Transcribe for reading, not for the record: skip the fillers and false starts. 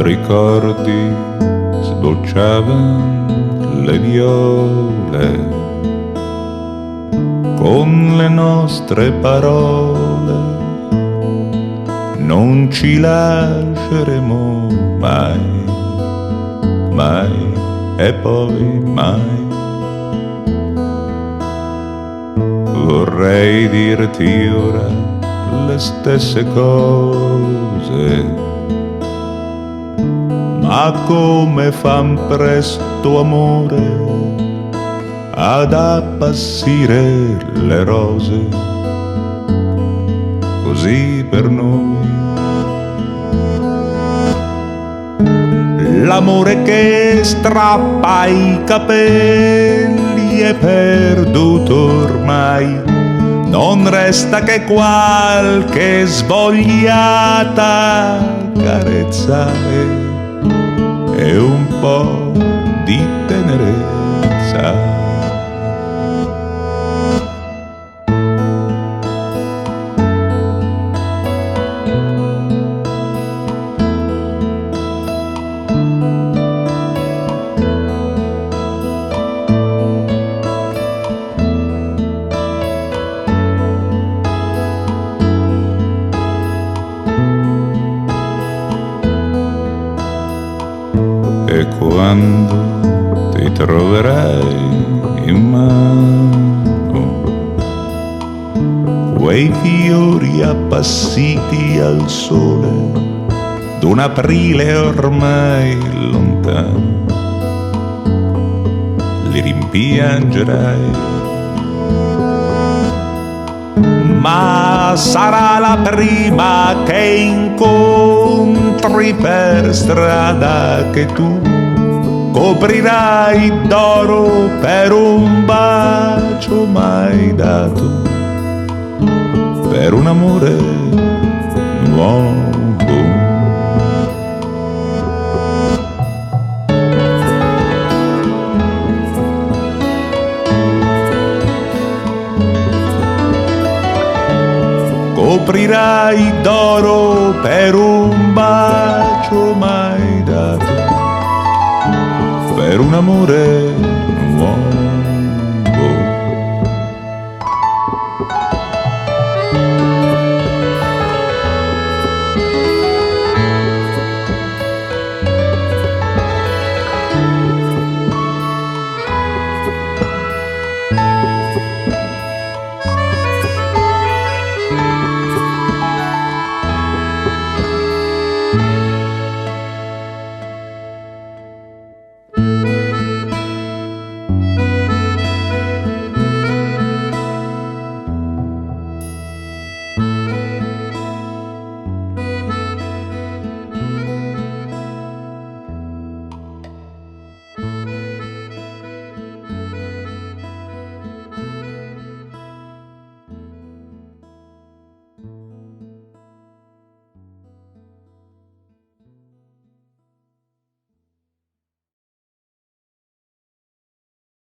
ricordi sbocciavan le viole, con le nostre parole non ci lasceremo mai, mai e poi mai. Vorrei dirti ora le stesse cose, ma come fan presto amore ad appassire le rose, così per noi l'amore che strappa i capelli è perduto ormai, non resta che qualche svogliata carezza e un po' di tenerezza. E quando ti troverai in mano quei fiori appassiti al sole d'un aprile ormai lontano, li rimpiangerai, ma sarà la prima che incontri per strada che tu coprirai d'oro per un bacio mai dato, per un amore nuovo. Coprirai d'oro per un bacio mai dato, per un amore nuovo.